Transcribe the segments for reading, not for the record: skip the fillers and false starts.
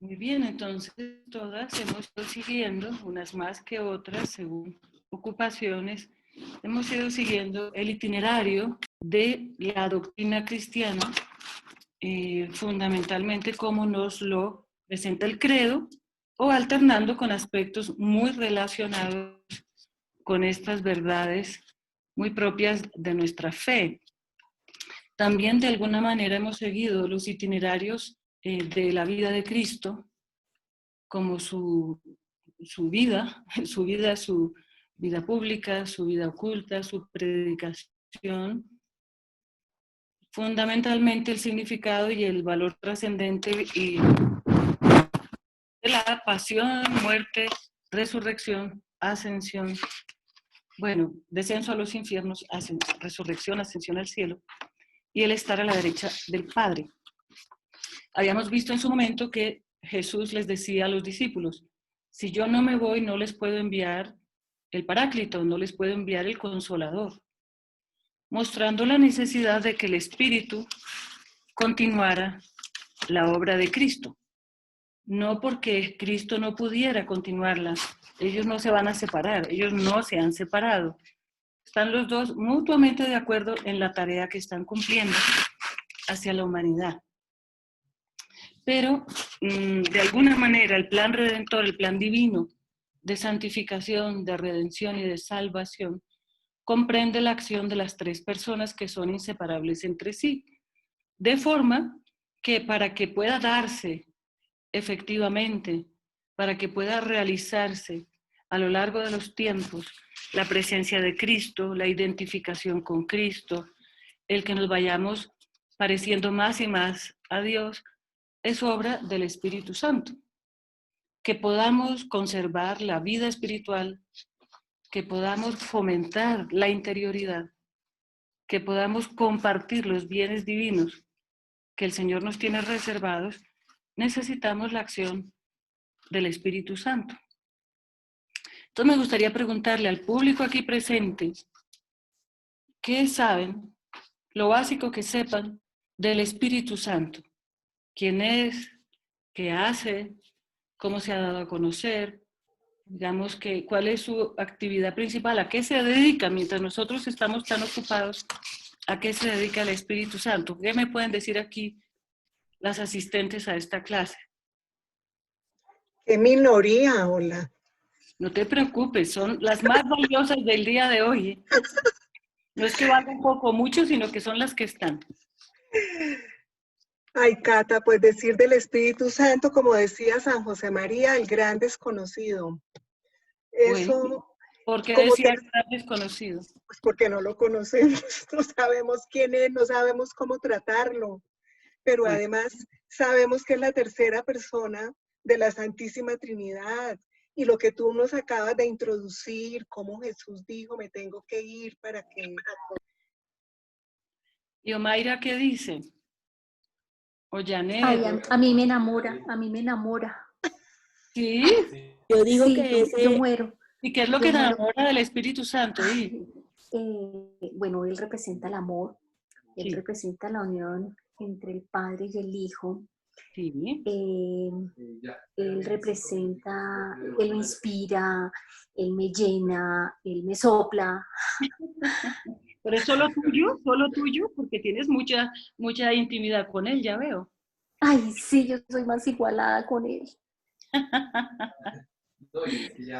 Muy bien, entonces todas hemos ido siguiendo, unas más que otras, según ocupaciones, hemos ido siguiendo el itinerario de la doctrina cristiana, fundamentalmente como nos lo presenta el credo, o alternando con aspectos muy relacionados con estas verdades muy propias de nuestra fe. También de alguna manera hemos seguido los itinerarios de la vida de Cristo, como su vida, su vida pública, su vida oculta, su predicación, fundamentalmente el significado y el valor trascendente y de la pasión, muerte, resurrección, ascensión, bueno, descenso a los infiernos, resurrección, ascensión al cielo, y el estar a la derecha del Padre. Habíamos visto en su momento que Jesús les decía a los discípulos, si yo no me voy, no les puedo enviar el Paráclito, no les puedo enviar el Consolador, mostrando la necesidad de que el Espíritu continuara la obra de Cristo. No porque Cristo no pudiera continuarla, ellos no se van a separar, ellos no se han separado. Están los dos mutuamente de acuerdo en la tarea que están cumpliendo hacia la humanidad. Pero de alguna manera el plan redentor, el plan divino de santificación, de redención y de salvación, comprende la acción de las tres personas que son inseparables entre sí, de forma que para que pueda darse efectivamente, para que pueda realizarse a lo largo de los tiempos la presencia de Cristo, la identificación con Cristo, el que nos vayamos pareciendo más y más a Dios, es obra del Espíritu Santo. Que podamos conservar la vida espiritual, que podamos fomentar la interioridad, que podamos compartir los bienes divinos que el Señor nos tiene reservados, necesitamos la acción del Espíritu Santo. Entonces me gustaría preguntarle al público aquí presente, ¿qué saben? Lo básico que sepan del Espíritu Santo. ¿Quién es? ¿Qué hace? ¿Cómo se ha dado a conocer? Digamos que cuál es su actividad principal, a qué se dedica mientras nosotros estamos tan ocupados, a qué se dedica el Espíritu Santo. ¿Qué me pueden decir aquí las asistentes a esta clase? ¡Qué minoría, hola! No te preocupes, son las más valiosas del día de hoy. No es que valgan poco o mucho, sino que son las que están. Ay, Cata, pues decir del Espíritu Santo, como decía San José María, el gran desconocido. Bueno, Eso, ¿por qué como decía te, gran desconocido? pues porque no lo conocemos, no sabemos quién es, no sabemos cómo tratarlo, pero Bueno, además sabemos que es la tercera persona de la Santísima Trinidad. Y lo que tú nos acabas de introducir, cómo Jesús dijo, me tengo que ir para que... ¿y Omaira qué dice? O Ay, Janet. a mí me enamora, a mí me enamora. ¿Sí? Yo digo Sí, que yo ese, muero, ¿Y qué es lo que yo muero. enamora del Espíritu Santo? Ay, bueno, él representa el amor, él Sí, representa la unión entre el Padre y el Hijo. sí. Él representa, él me inspira, él me llena, él me sopla. ¿Pero es solo tuyo? Porque tienes mucha intimidad con él, ya veo. Ay, sí, yo soy más igualada con él.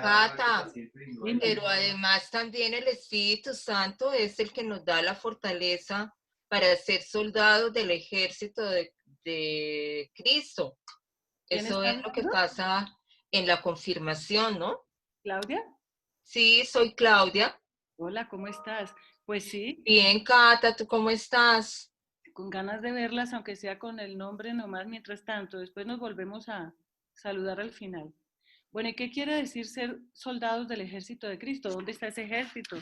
Cata, Dime. pero además también el Espíritu Santo es el que nos da la fortaleza para ser soldados del ejército de Cristo. ¿Quién Eso está es lo que hablando? pasa en la confirmación, ¿no? ¿Claudia? Sí, soy Claudia. Hola, ¿cómo estás? Pues sí, Bien, Cata, ¿tú cómo estás? con ganas de verlas, aunque sea con el nombre nomás mientras tanto. Después nos volvemos a saludar al final. Bueno, ¿y qué quiere decir ser soldados del ejército de Cristo? ¿Dónde está ese ejército?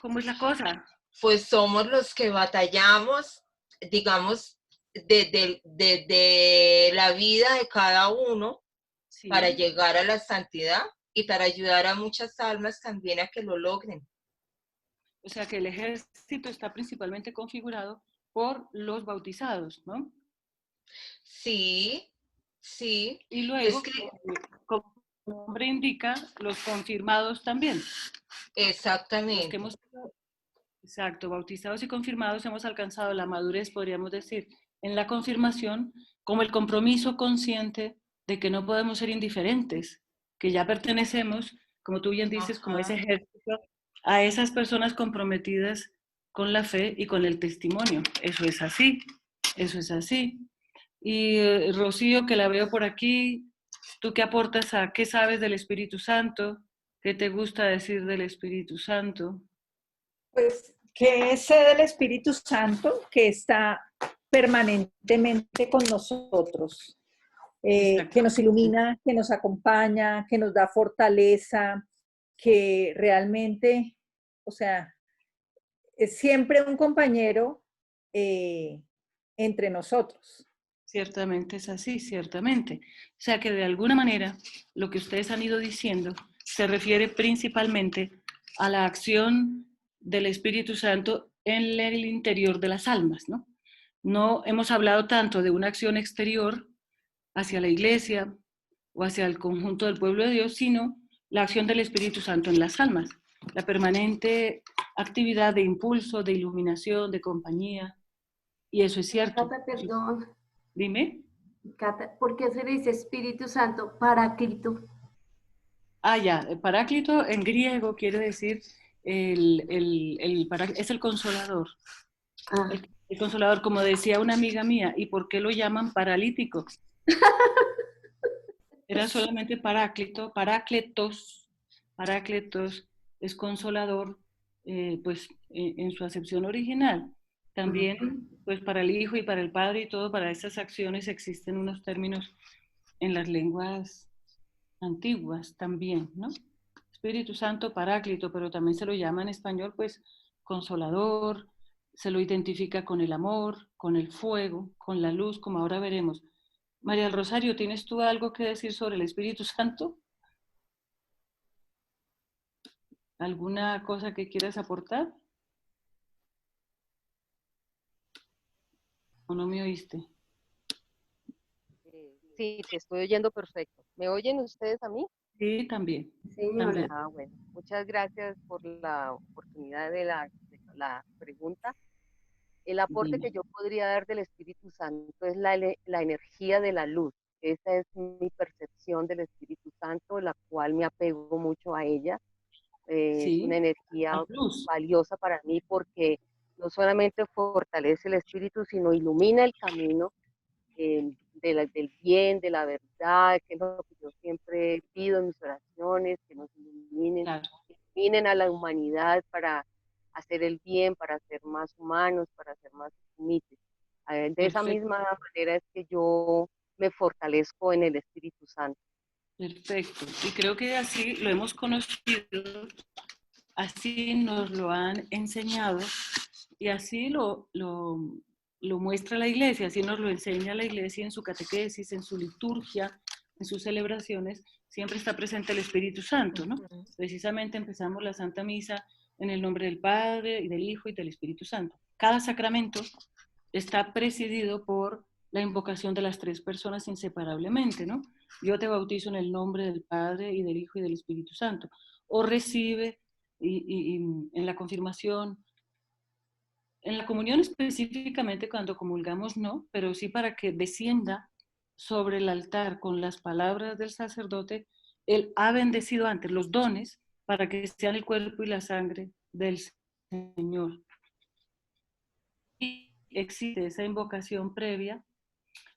¿Cómo es la cosa? Pues somos los que batallamos, digamos, desde la vida de cada uno para Sí, llegar a la santidad y para ayudar a muchas almas también a que lo logren. o sea que el ejército está principalmente configurado por los bautizados, ¿no? Sí, Sí, Y luego, es que como su nombre indica, los confirmados también. Los que exactamente. hemos sido, exacto, bautizados y confirmados hemos alcanzado la madurez, podríamos decir, en la confirmación, como el compromiso consciente de que no podemos ser indiferentes, que ya pertenecemos, como tú bien dices, como ese Ajá. ejército, a esas personas comprometidas con la fe y con el testimonio. Eso es así, eso es así. Y Rocío, que la veo por aquí, ¿tú qué aportas a qué sabes del Espíritu Santo? ¿Qué te gusta decir del Espíritu Santo? Pues que sé del Espíritu Santo que está permanentemente con nosotros, que nos Exactamente. ilumina, que nos acompaña, que nos da fortaleza, que realmente, o sea, es siempre un compañero eh, entre nosotros. Ciertamente es así, ciertamente. O sea que de alguna manera lo que ustedes han ido diciendo se refiere principalmente a la acción del Espíritu Santo en el interior de las almas, ¿no? No hemos hablado tanto de una acción exterior hacia la iglesia o hacia el conjunto del pueblo de Dios, sino la acción del Espíritu Santo en las almas, la permanente actividad de impulso, de iluminación, de compañía, y eso es cierto. Cata, perdón. Dime. Cata, ¿por qué se le dice Espíritu Santo Paráclito? Ah, ya, paráclito en griego quiere decir es el consolador. Ah, El consolador, como decía una amiga mía, ¿y por qué lo llaman paralítico? Era solamente paráclito, parácletos es consolador, pues en su acepción original. También, pues para el Hijo y para el Padre y todo, para estas acciones existen unos términos en las lenguas antiguas también, ¿no? Espíritu Santo, Paráclito, pero también se lo llama en español, pues, consolador, se lo identifica con el amor, con el fuego, con la luz, como ahora veremos. María del Rosario, ¿tienes tú algo que decir sobre el Espíritu Santo? ¿Alguna cosa que quieras aportar? ¿O no me oíste? Sí, te estoy oyendo perfecto. ¿Me oyen ustedes a mí? Sí, también, señora. también. Ah, bueno. Muchas gracias por la oportunidad de la pregunta. El aporte Dime. que yo podría dar del Espíritu Santo es la energía de la luz. Esa es mi percepción del Espíritu Santo, la cual me apego mucho a ella. Es una Sí, energía la luz. valiosa para mí porque no solamente fortalece el espíritu, sino ilumina el camino del bien, de la verdad, que es lo que yo siempre pido en mis oraciones, que nos Claro, iluminen a la humanidad para hacer el bien, para ser más humanos, para ser más humildes. De esa perfecto, misma manera es que yo me fortalezco en el Espíritu Santo. perfecto. Y creo que así lo hemos conocido, así nos lo han enseñado y así lo muestra la iglesia, así nos lo enseña la iglesia en su catequesis, en su liturgia, en sus celebraciones, siempre está presente el Espíritu Santo, ¿no? Ujú. Precisamente empezamos la Santa Misa en el nombre del Padre y del Hijo y del Espíritu Santo. Cada sacramento está presidido por la invocación de las tres personas inseparablemente, ¿no? Yo te bautizo en el nombre del Padre y del Hijo y del Espíritu Santo. O recibe y en la confirmación, en la comunión específicamente cuando comulgamos no, pero sí para que descienda sobre el altar con las palabras del sacerdote, él ha bendecido antes los dones para que sean el cuerpo y la sangre del Señor. Y existe esa invocación previa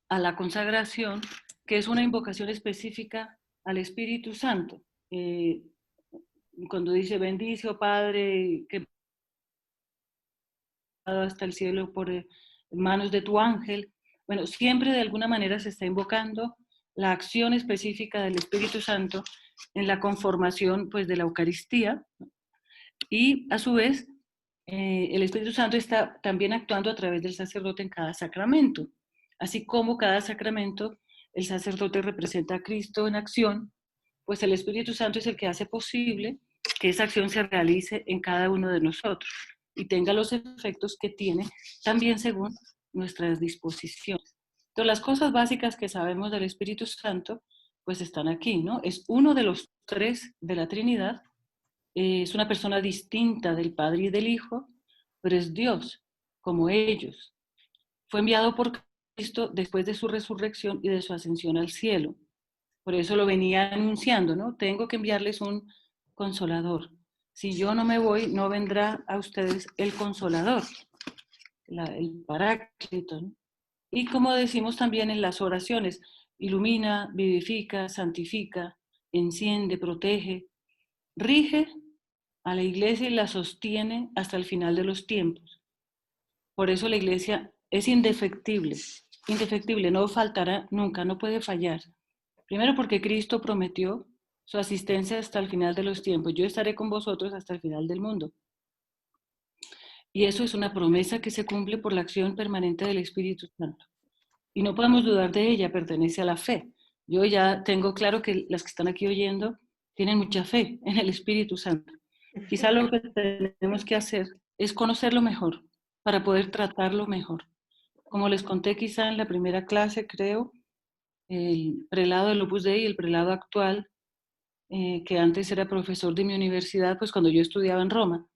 a la consagración, que es una invocación específica al Espíritu Santo. Cuando dice, bendice, oh Padre, que hasta el cielo por manos de tu ángel. Bueno, siempre de alguna manera se está invocando la acción específica del Espíritu Santo en la conformación pues, de la Eucaristía y a su vez el Espíritu Santo está también actuando a través del sacerdote en cada sacramento. Así como cada sacramento el sacerdote representa a Cristo en acción, pues el Espíritu Santo es el que hace posible que esa acción se realice en cada uno de nosotros y tenga los efectos que tiene también según nuestras disposiciones. Entonces, las cosas básicas que sabemos del Espíritu Santo, pues están aquí, ¿no? Es uno de los tres de la Trinidad, es una persona distinta del Padre y del Hijo, pero es Dios, como ellos. Fue enviado por Cristo después de su resurrección y de su ascensión al cielo. Por eso lo venía anunciando, ¿no? Tengo que enviarles un consolador. Si yo no me voy, no vendrá a ustedes el consolador, el paráclito, ¿no? Y como decimos también en las oraciones, ilumina, vivifica, santifica, enciende, protege, rige a la iglesia y la sostiene hasta el final de los tiempos. Por eso la iglesia es indefectible, no faltará nunca, no puede fallar. Primero porque Cristo prometió su asistencia hasta el final de los tiempos. Yo estaré con vosotros hasta el final del mundo. Y eso es una promesa que se cumple por la acción permanente del Espíritu Santo. Y no podemos dudar de ella, pertenece a la fe. Yo ya tengo claro que las que están aquí oyendo tienen mucha fe en el Espíritu Santo. Quizá lo que tenemos que hacer es conocerlo mejor para poder tratarlo mejor. Como les conté quizá en la primera clase, creo, el prelado del Opus Dei, el prelado actual, que antes era profesor de mi universidad, pues cuando yo estudiaba en Roma,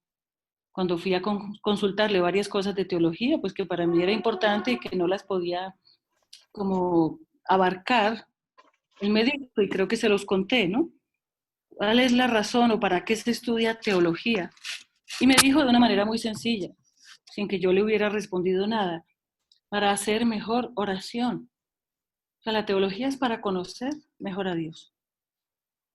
cuando fui a consultarle varias cosas de teología, pues que para mí era importante y que no las podía como abarcar, él me dijo, y creo que se los conté, ¿no? ¿Cuál es la razón o para qué se estudia teología? Y me dijo de una manera muy sencilla, sin que yo le hubiera respondido nada, para hacer mejor oración. O sea, la teología es para conocer mejor a Dios,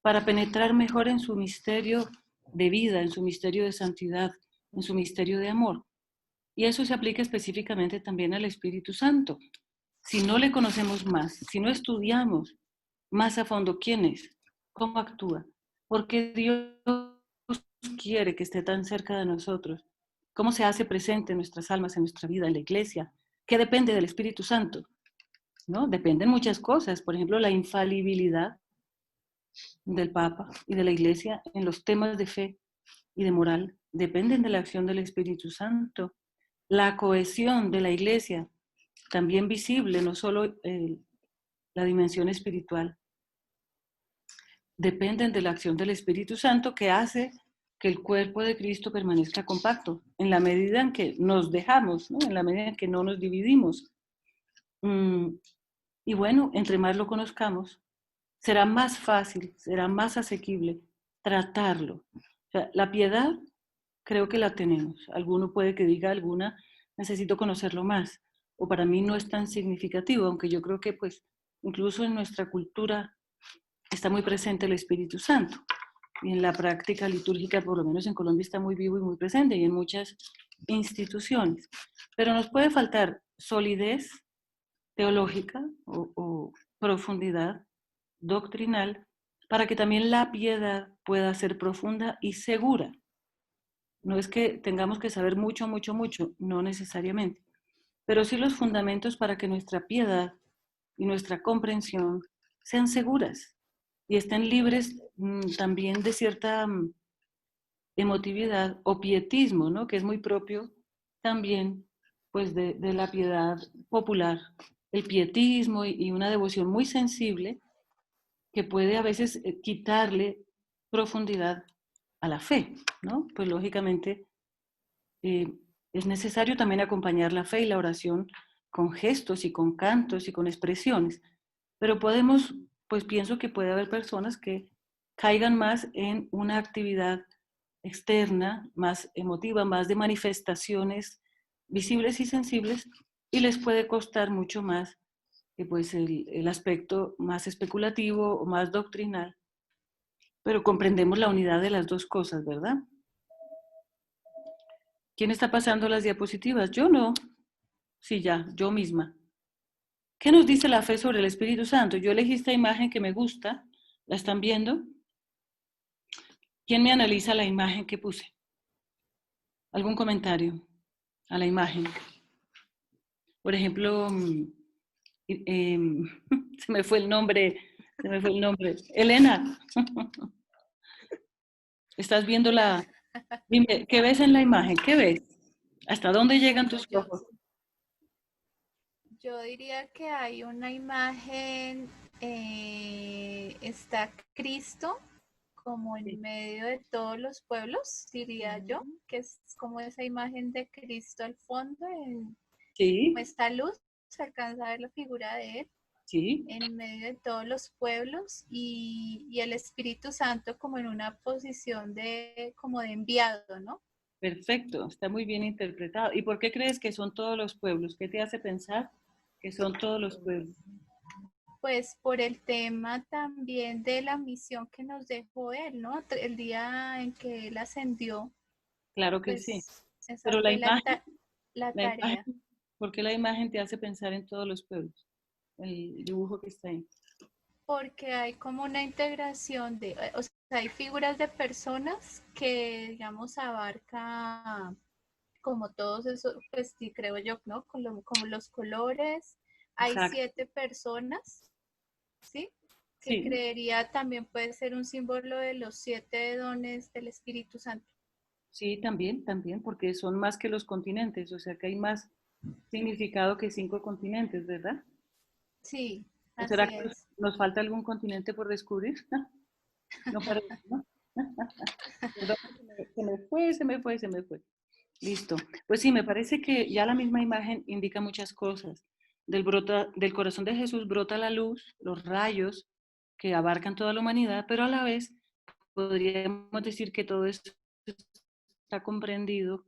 para penetrar mejor en su misterio de vida, en su misterio de santidad, en su misterio de amor. Y eso se aplica específicamente también al Espíritu Santo. Si no le conocemos más, si no estudiamos más a fondo quién es, cómo actúa, por qué Dios quiere que esté tan cerca de nosotros, cómo se hace presente en nuestras almas, en nuestra vida, en la iglesia, qué depende del Espíritu Santo, ¿no? Dependen muchas cosas, por ejemplo, la infalibilidad del Papa y de la Iglesia en los temas de fe y de moral, dependen de la acción del Espíritu Santo. La cohesión de la Iglesia, también visible, no solo la dimensión espiritual, dependen de la acción del Espíritu Santo que hace que el cuerpo de Cristo permanezca compacto, en la medida en que nos dejamos, ¿no? En la medida en que no nos dividimos. Y bueno, entre más lo conozcamos, será más fácil, será más asequible tratarlo. O sea, la piedad creo que la tenemos. Alguno puede que diga alguna, necesito conocerlo más, o para mí no es tan significativo, aunque yo creo que pues incluso en nuestra cultura está muy presente el Espíritu Santo. Y en la práctica litúrgica, por lo menos en Colombia, está muy vivo y muy presente, y en muchas instituciones. Pero nos puede faltar solidez teológica o profundidad doctrinal para que también la piedad pueda ser profunda y segura. No es que tengamos que saber mucho, no necesariamente, pero sí los fundamentos para que nuestra piedad y nuestra comprensión sean seguras y estén libres también de cierta emotividad o pietismo, ¿no? Que es muy propio también pues de la piedad popular, el pietismo y una devoción muy sensible que puede a veces quitarle profundidad a la fe, ¿no? Pues lógicamente es necesario también acompañar la fe y la oración con gestos y con cantos y con expresiones, pero podemos, pues pienso que puede haber personas que caigan más en una actividad externa, más emotiva, más de manifestaciones visibles y sensibles, y les puede costar mucho más que pues el aspecto más especulativo o más doctrinal, pero comprendemos la unidad de las dos cosas, ¿verdad? ¿Quién está pasando las diapositivas? Yo no. Sí, ya, yo misma. ¿Qué nos dice la fe sobre el Espíritu Santo? Yo elegí esta imagen que me gusta. ¿La están viendo? ¿Quién me analiza la imagen que puse? ¿Algún comentario a la imagen? Por ejemplo, se me fue el nombre. Elena, ¿estás viendo la? Dime, ¿qué ves en la imagen? ¿Qué ves? ¿Hasta dónde llegan tus ojos? Yo diría que hay una imagen, está Cristo como en medio de todos los pueblos, diría yo, que es como esa imagen de Cristo al fondo, en Sí, esta luz, se alcanza a ver la figura de él sí, en medio de todos los pueblos y el Espíritu Santo como en una posición de como de enviado, ¿no? perfecto, está muy bien interpretado. ¿Y por qué crees que son todos los pueblos? ¿Qué te hace pensar que son todos los pueblos? Pues por el tema también de la misión que nos dejó él, ¿no? El día en que él ascendió, Claro que sí. pues esa Pero la fue imagen, la la tarea. imagen, ¿por qué la imagen te hace pensar en todos los pueblos? El dibujo que está ahí. Porque hay como una integración de, o sea, hay figuras de personas que, digamos, abarca como todos esos, pues sí, creo yo, ¿no? Como los colores. Hay Exacto. 7 personas, ¿sí? Que Sí, creería también puede ser un símbolo de los 7 dones del Espíritu Santo. sí, también, porque son más que los continentes, o sea que hay más significado que 5 continentes, ¿verdad? Sí, ¿O será así que es. nos falta algún continente por descubrir? No parece, ¿no? Perdón, se me fue. Listo. Pues sí, me parece que ya la misma imagen indica muchas cosas. Del corazón de Jesús brota la luz, los rayos que abarcan toda la humanidad, pero a la vez podríamos decir que todo esto está comprendido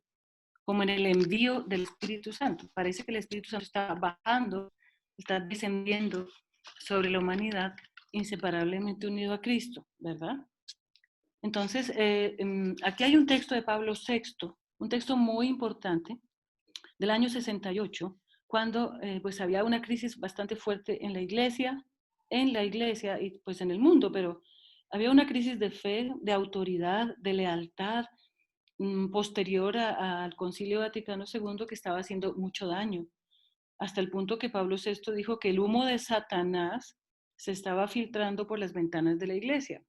como en el envío del Espíritu Santo. Parece que el Espíritu Santo está bajando, está descendiendo sobre la humanidad inseparablemente unido a Cristo, ¿verdad? Entonces, aquí hay un texto de Pablo VI, un texto muy importante del año 68, cuando pues había una crisis bastante fuerte en la iglesia y pues en el mundo, pero había una crisis de fe, de autoridad, de lealtad, posterior al Concilio Vaticano II, que estaba haciendo mucho daño, hasta el punto que Pablo VI dijo que el humo de Satanás se estaba filtrando por las ventanas de la iglesia.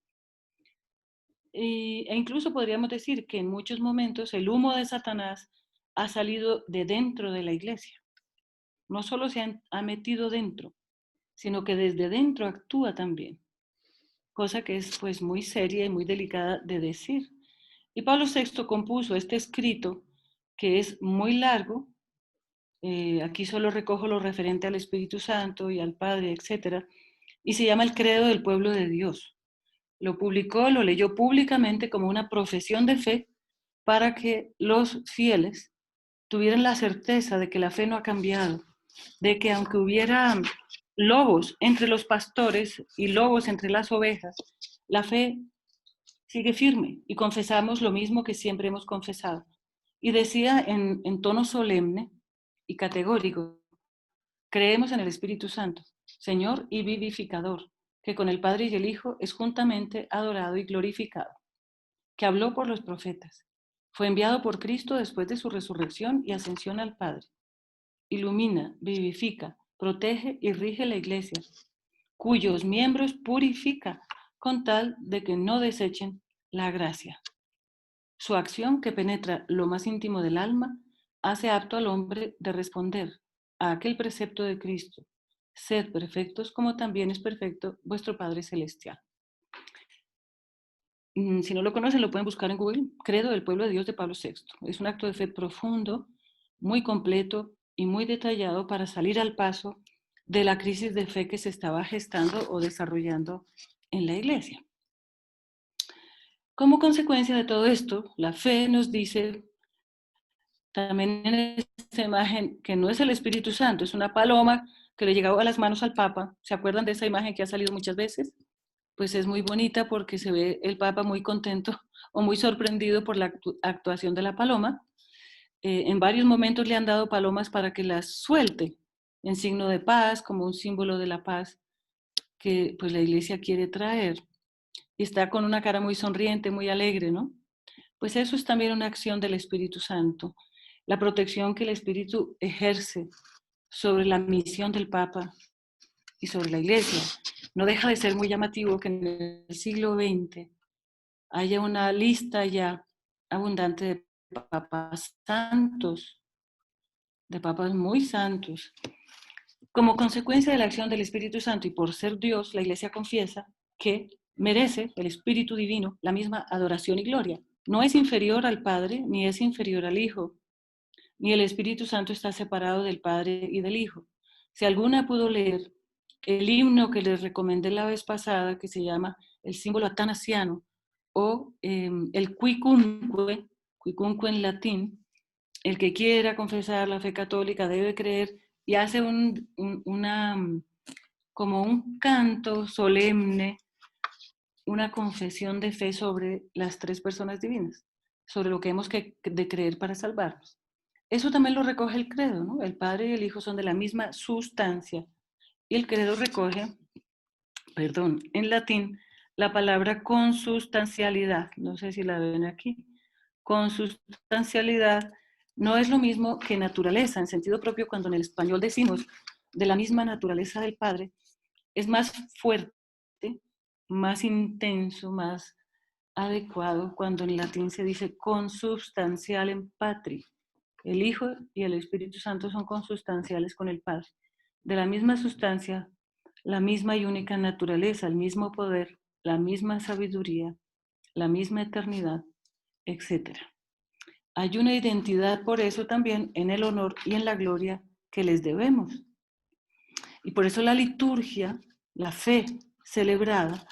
E incluso podríamos decir que en muchos momentos el humo de Satanás ha salido de dentro de la iglesia. No solo ha metido dentro, sino que desde dentro actúa también, cosa que es pues muy seria y muy delicada de decir. Y Pablo VI compuso este escrito que es muy largo. Aquí solo recojo lo referente al Espíritu Santo y al Padre, etc. Y se llama El Credo del Pueblo de Dios. Lo publicó, lo leyó públicamente como una profesión de fe para que los fieles tuvieran la certeza de que la fe no ha cambiado, de que aunque hubiera lobos entre los pastores y lobos entre las ovejas, la fe sigue firme y confesamos lo mismo que siempre hemos confesado. Y decía en tono solemne y categórico: creemos en el Espíritu Santo, Señor y vivificador, que con el Padre y el Hijo es juntamente adorado y glorificado, que habló por los profetas, fue enviado por Cristo después de su resurrección y ascensión al Padre, ilumina, vivifica, protege y rige la Iglesia, cuyos miembros purifica con tal de que no desechen la gracia. Su acción, que penetra lo más íntimo del alma, hace apto al hombre de responder a aquel precepto de Cristo: sed perfectos como también es perfecto vuestro Padre Celestial. Si no lo conocen, lo pueden buscar en Google. Credo del Pueblo de Dios de Pablo VI. Es un acto de fe profundo, muy completo y muy detallado para salir al paso de la crisis de fe que se estaba gestando o desarrollando en la iglesia. Como consecuencia de todo esto, la fe nos dice también en esta imagen que no es el Espíritu Santo, es una paloma que le llegaba a las manos al Papa. ¿Se acuerdan de esa imagen que ha salido muchas veces? Pues es muy bonita porque se ve el Papa muy contento o muy sorprendido por la actuación de la paloma. En varios momentos le han dado palomas para que las suelte en signo de paz, como un símbolo de la paz que pues la iglesia quiere traer. Y está con una cara muy sonriente, muy alegre, ¿no? Pues eso es también una acción del Espíritu Santo, la protección que el Espíritu ejerce sobre la misión del Papa y sobre la iglesia. No deja de ser muy llamativo que en el siglo XX haya una lista ya abundante de papas santos, de papas muy santos. Como consecuencia de la acción del Espíritu Santo y por ser Dios, la Iglesia confiesa que merece el Espíritu Divino la misma adoración y gloria. No es inferior al Padre, ni es inferior al Hijo, ni el Espíritu Santo está separado del Padre y del Hijo. Si alguna pudo leer el himno que les recomendé la vez pasada, que se llama el símbolo atanasiano, o el quicunque en latín, el que quiera confesar la fe católica debe creer, y hace como un canto solemne, una confesión de fe sobre las tres personas divinas, sobre lo que hemos de creer para salvarnos. Eso también lo recoge el credo, ¿no? El Padre y el Hijo son de la misma sustancia. Y el credo recoge, en latín, la palabra consustancialidad. No sé si la ven aquí. Consustancialidad no es lo mismo que naturaleza, en sentido propio, cuando en el español decimos de la misma naturaleza del Padre, es más fuerte, más intenso, más adecuado cuando en latín se dice consubstantialem patri. El Hijo y el Espíritu Santo son consustanciales con el Padre. De la misma sustancia, la misma y única naturaleza, el mismo poder, la misma sabiduría, la misma eternidad, etc. Hay una identidad por eso también en el honor y en la gloria que les debemos. Y por eso la liturgia, la fe celebrada,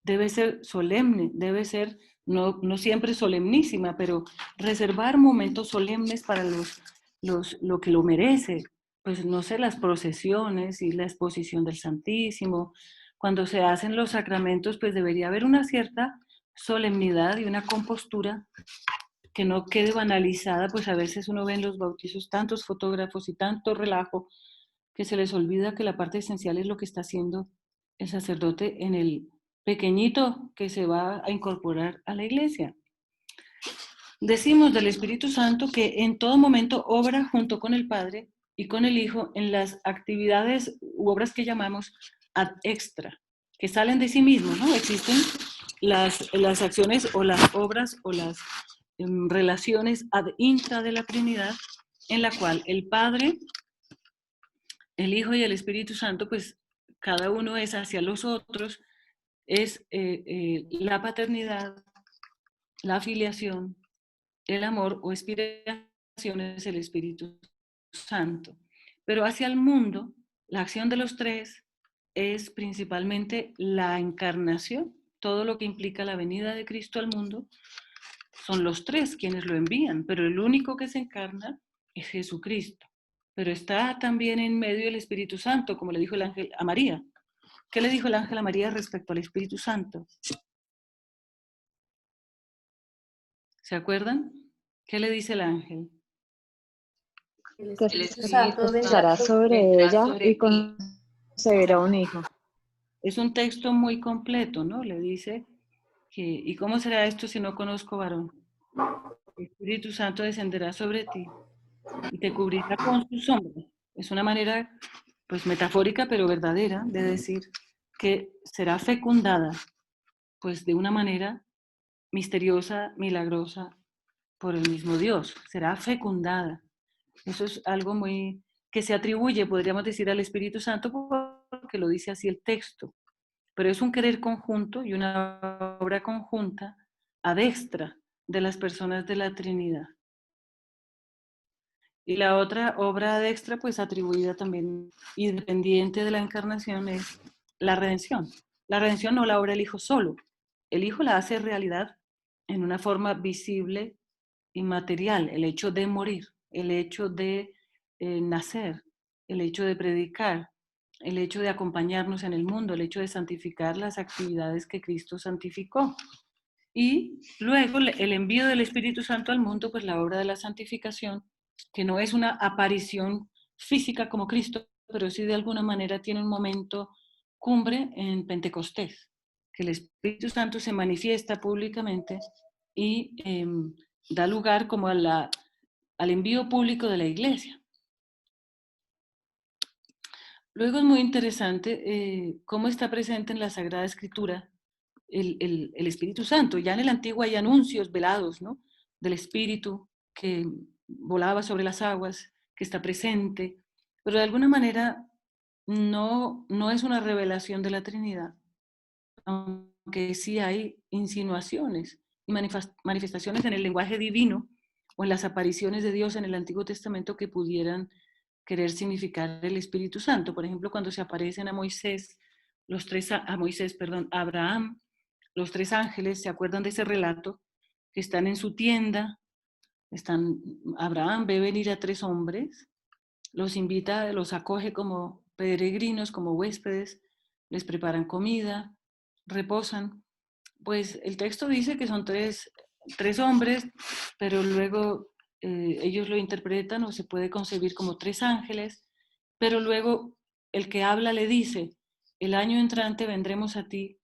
debe ser solemne, debe ser no siempre solemnísima, pero reservar momentos solemnes para lo que lo merece. Pues no sé, las procesiones y la exposición del Santísimo. Cuando se hacen los sacramentos, pues debería haber una cierta solemnidad y una compostura que no quede banalizada, pues a veces uno ve en los bautizos tantos fotógrafos y tanto relajo que se les olvida que la parte esencial es lo que está haciendo el sacerdote en el pequeñito que se va a incorporar a la iglesia. Decimos del Espíritu Santo que en todo momento obra junto con el Padre y con el Hijo en las actividades u obras que llamamos ad extra, que salen de sí mismos, ¿no? Existen las acciones o las obras o las relaciones ad intra de la Trinidad, en la cual el Padre, el Hijo y el Espíritu Santo, pues cada uno es hacia los otros, es la paternidad, la filiación, el amor o inspiración es el Espíritu Santo. Pero hacia el mundo, la acción de los tres es principalmente la encarnación, todo lo que implica la venida de Cristo al mundo. Son los tres quienes lo envían, pero el único que se encarna es Jesucristo. Pero está también en medio el Espíritu Santo, como le dijo el ángel a María. ¿Qué le dijo el ángel a María respecto al Espíritu Santo? ¿Se acuerdan? ¿Qué le dice el ángel? El Que Espíritu Santo estará sobre ella y concebirá un hijo. Es un texto muy completo, ¿no? Le dice que, ¿y cómo será esto si no conozco varón? El Espíritu Santo descenderá sobre ti y te cubrirá con su sombra. Es una manera, pues, metafórica, pero verdadera, de decir que será fecundada, pues, de una manera misteriosa, milagrosa, por el mismo Dios. Será fecundada. Eso es algo muy que se atribuye, podríamos decir, al Espíritu Santo porque lo dice así el texto. Pero es un querer conjunto y una obra conjunta ad extra de las personas de la Trinidad. Y la otra obra ad extra, pues atribuida también y dependiente de la encarnación, es la redención. La redención no la obra el Hijo solo. El Hijo la hace realidad en una forma visible y material. El hecho de morir, el hecho de nacer, el hecho de predicar, el hecho de acompañarnos en el mundo, el hecho de santificar las actividades que Cristo santificó. Y luego el envío del Espíritu Santo al mundo, pues la obra de la santificación, que no es una aparición física como Cristo, pero sí de alguna manera tiene un momento cumbre en Pentecostés, que el Espíritu Santo se manifiesta públicamente y da lugar como al envío público de la iglesia. Luego es muy interesante cómo está presente en la Sagrada Escritura el Espíritu Santo. Ya en el Antiguo hay anuncios velados, ¿no?, del Espíritu que volaba sobre las aguas, que está presente, pero de alguna manera no es una revelación de la Trinidad, aunque sí hay insinuaciones y manifestaciones en el lenguaje divino o en las apariciones de Dios en el Antiguo Testamento que pudieran querer significar el Espíritu Santo. Por ejemplo, cuando se aparecen a Moisés, a Abraham, los tres ángeles, ¿se acuerdan de ese relato? Que están en su tienda, Abraham ve venir a tres hombres, los invita, los acoge como peregrinos, como huéspedes, les preparan comida, reposan. Pues el texto dice que son tres hombres, pero luego ellos lo interpretan o se puede concebir como tres ángeles, pero luego el que habla le dice, el año entrante vendremos a ti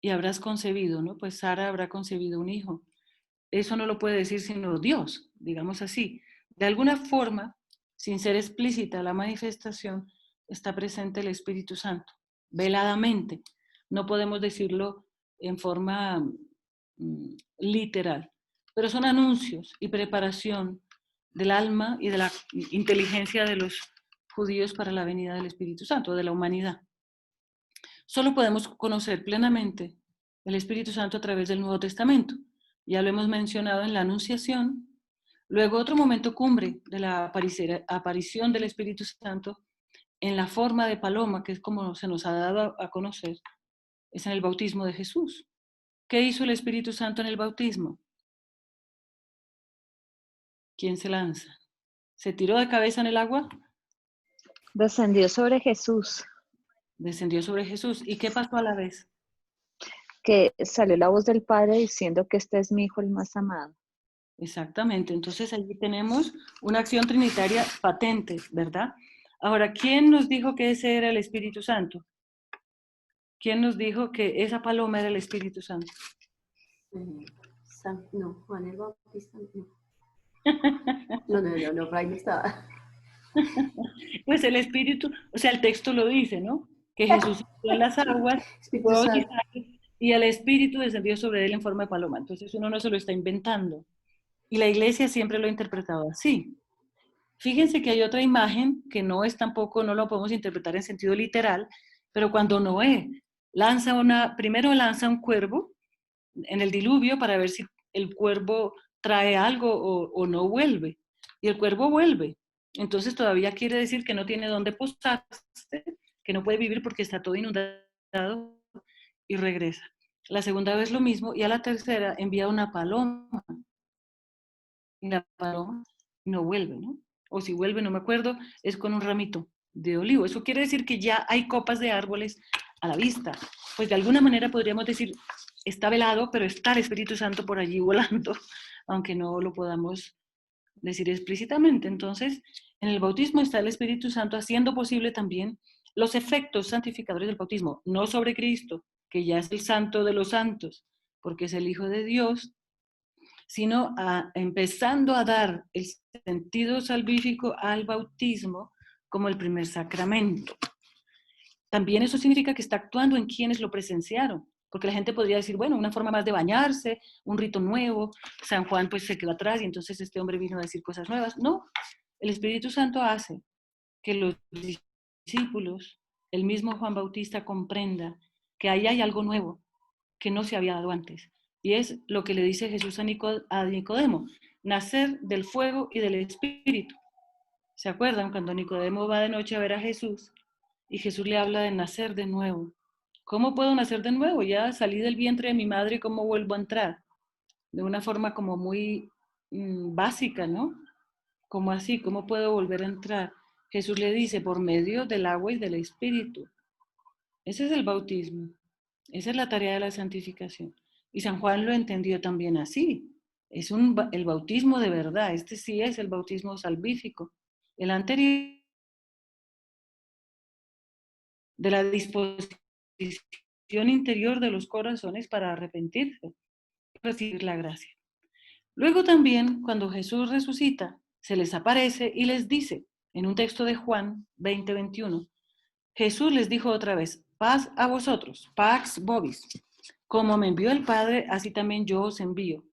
y habrás concebido, ¿no? Pues Sara habrá concebido un hijo. Eso no lo puede decir sino Dios, digamos así. De alguna forma, sin ser explícita la manifestación, está presente el Espíritu Santo, veladamente. No podemos decirlo en forma literal, pero son anuncios y preparación del alma y de la inteligencia de los judíos para la venida del Espíritu Santo, de la humanidad. Solo podemos conocer plenamente el Espíritu Santo a través del Nuevo Testamento. Ya lo hemos mencionado en la Anunciación. Luego otro momento cumbre de la aparición del Espíritu Santo en la forma de paloma, que es como se nos ha dado a conocer, es en el bautismo de Jesús. ¿Qué hizo el Espíritu Santo en el bautismo? ¿Quién se lanza? ¿Se tiró de cabeza en el agua? Descendió sobre Jesús. Descendió sobre Jesús. ¿Y qué pasó a la vez? Que salió la voz del Padre diciendo que este es mi Hijo el más amado. Exactamente. Entonces allí tenemos una acción trinitaria patente, ¿verdad? Ahora, ¿quién nos dijo que ese era el Espíritu Santo? ¿Quién nos dijo que esa paloma era el Espíritu Santo? No, Juan el Bautista, no. No, por ahí no estaba. Pues el Espíritu, o sea, el texto lo dice, ¿no? Que Jesús entró en las aguas, fue bautizado y el Espíritu descendió sobre él en forma de paloma. Entonces uno no se lo está inventando. Y la Iglesia siempre lo ha interpretado así. Fíjense que hay otra imagen que no es tampoco, no lo podemos interpretar en sentido literal, pero cuando Noé primero lanza un cuervo en el diluvio para ver si el cuervo trae algo o no vuelve. Y el cuervo vuelve. Entonces todavía quiere decir que no tiene dónde posarse, que no puede vivir porque está todo inundado y regresa. La segunda vez lo mismo y a la tercera envía una paloma. Y la paloma no vuelve, ¿no? O si vuelve, no me acuerdo, es con un ramito de olivo. Eso quiere decir que ya hay copas de árboles a la vista. Pues de alguna manera podríamos decir, está velado, pero está el Espíritu Santo por allí volando, aunque no lo podamos decir explícitamente. Entonces, en el bautismo está el Espíritu Santo haciendo posible también los efectos santificadores del bautismo, no sobre Cristo, que ya es el santo de los santos, porque es el Hijo de Dios, sino empezando a dar el sentido salvífico al bautismo como el primer sacramento. También eso significa que está actuando en quienes lo presenciaron, porque la gente podría decir, bueno, una forma más de bañarse, un rito nuevo, San Juan pues se quedó atrás y entonces este hombre vino a decir cosas nuevas. No, el Espíritu Santo hace que los discípulos, el mismo Juan Bautista comprenda que ahí hay algo nuevo que no se había dado antes. Y es lo que le dice Jesús a Nicodemo, nacer del fuego y del Espíritu. ¿Se acuerdan cuando Nicodemo va de noche a ver a Jesús y Jesús le habla de nacer de nuevo? ¿Cómo puedo nacer de nuevo? Ya salí del vientre de mi madre, ¿cómo vuelvo a entrar? De una forma como muy básica, ¿no? ¿Cómo así? ¿Cómo puedo volver a entrar? Jesús le dice, por medio del agua y del Espíritu. Ese es el bautismo. Esa es la tarea de la santificación. Y San Juan lo entendió también así. Es el bautismo de verdad. Este sí es el bautismo salvífico. El anterior de la disposición interior de los corazones para arrepentirse y recibir la gracia. Luego también, cuando Jesús resucita, se les aparece y les dice, en un texto de Juan 20:21, Jesús les dijo otra vez, paz a vosotros, pax vobis. Como me envió el Padre, así también yo os envío.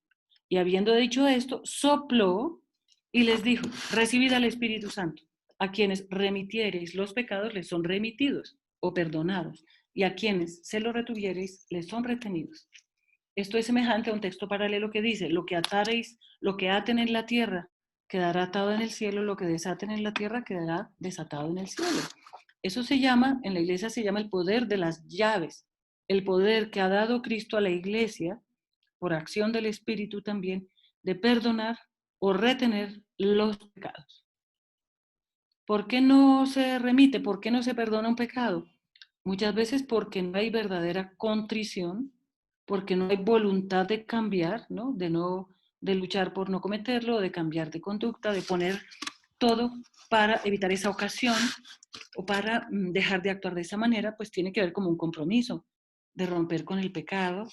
Y habiendo dicho esto, sopló y les dijo, recibid al Espíritu Santo. a quienes remitiereis los pecados les son remitidos o perdonados, y a quienes se los retuviereis les son retenidos. Esto es semejante a un texto paralelo que dice, lo que aten en la tierra quedará atado en el cielo, lo que desaten en la tierra quedará desatado en el cielo. Eso se llama, en la iglesia se llama el poder de las llaves, el poder que ha dado Cristo a la iglesia, por acción del Espíritu también, de perdonar o retener los pecados. ¿Por qué no se remite? ¿Por qué no se perdona un pecado? Muchas veces porque no hay verdadera contrición, porque no hay voluntad de cambiar, ¿no? De luchar por no cometerlo, de cambiar de conducta, de poner todo para evitar esa ocasión o para dejar de actuar de esa manera, pues tiene que ver como un compromiso de romper con el pecado,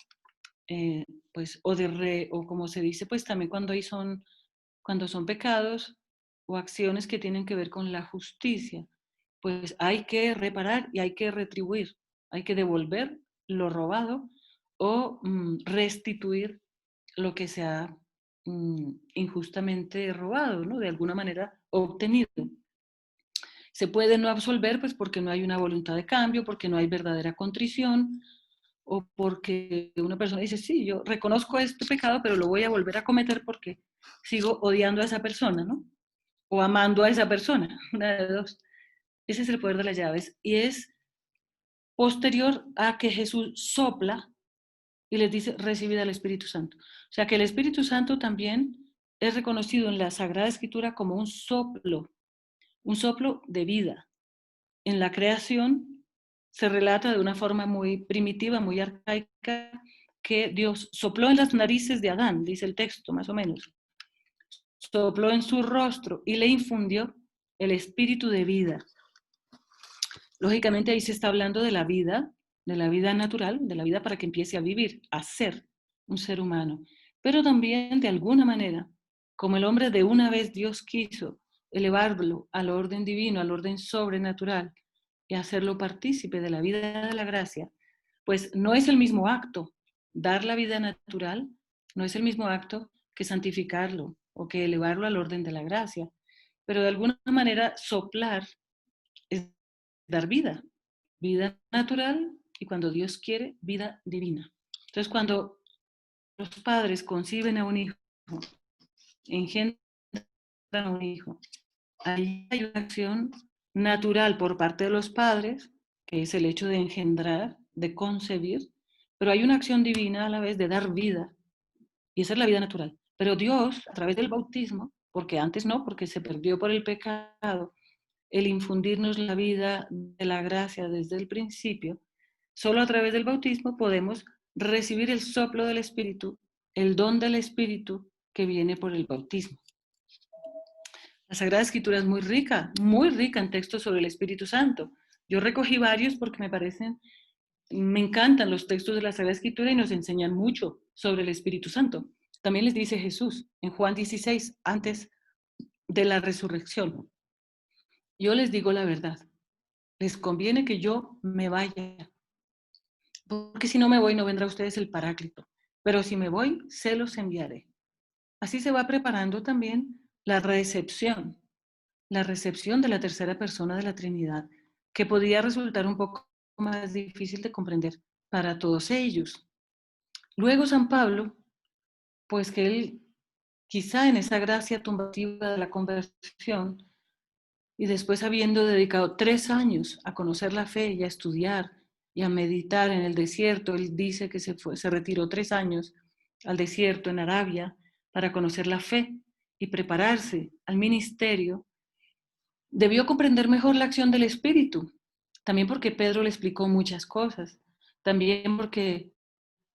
pues, o como se dice, pues también cuando son pecados o acciones que tienen que ver con la justicia, pues hay que reparar y hay que retribuir, hay que devolver lo robado o restituir lo que se ha injustamente robado, ¿no? De alguna manera obtenido. Se puede no absolver, pues porque no hay una voluntad de cambio, porque no hay verdadera contrición, o porque una persona dice, sí, yo reconozco este pecado, pero lo voy a volver a cometer porque sigo odiando a esa persona, ¿no? O amando a esa persona, una de dos. Ese es el poder de las llaves. Y es posterior a que Jesús sopla y les dice, recibid al Espíritu Santo. O sea que el Espíritu Santo también es reconocido en la Sagrada Escritura como un soplo de vida. En la creación se relata de una forma muy primitiva, muy arcaica, que Dios sopló en las narices de Adán, dice el texto más o menos. Sopló en su rostro y le infundió el espíritu de vida. Lógicamente ahí se está hablando de la vida natural, de la vida para que empiece a vivir, a ser un ser humano. Pero también de alguna manera, como el hombre de una vez Dios quiso elevarlo al orden divino, al orden sobrenatural y hacerlo partícipe de la vida de la gracia, pues no es el mismo acto dar la vida natural, no es el mismo acto que santificarlo o que elevarlo al orden de la gracia. Pero de alguna manera soplar es dar vida, vida natural y cuando Dios quiere, vida divina. Entonces cuando los padres conciben a un hijo, engendran a un hijo, ahí hay una acción natural por parte de los padres, que es el hecho de engendrar, de concebir, pero hay una acción divina a la vez de dar vida, y esa es la vida natural. Pero Dios, a través del bautismo, porque antes no, porque se perdió por el pecado, el infundirnos la vida de la gracia desde el principio, solo a través del bautismo podemos recibir el soplo del Espíritu, el don del Espíritu que viene por el bautismo. La Sagrada Escritura es muy rica en textos sobre el Espíritu Santo. Yo recogí varios porque me encantan los textos de la Sagrada Escritura y nos enseñan mucho sobre el Espíritu Santo. También les dice Jesús en Juan 16, antes de la resurrección. Yo les digo la verdad, les conviene que yo me vaya, porque si no me voy no vendrá a ustedes el Paráclito, pero si me voy, se los enviaré. Así se va preparando también la recepción de la tercera persona de la Trinidad, que podía resultar un poco más difícil de comprender para todos ellos. Luego San Pablo, pues que él quizá en esa gracia tumbativa de la conversión, y después habiendo dedicado 3 años a conocer la fe y a estudiar y a meditar en el desierto, él dice que se retiró 3 años al desierto en Arabia para conocer la fe y prepararse al ministerio. Debió comprender mejor la acción del Espíritu, también porque Pedro le explicó muchas cosas, también porque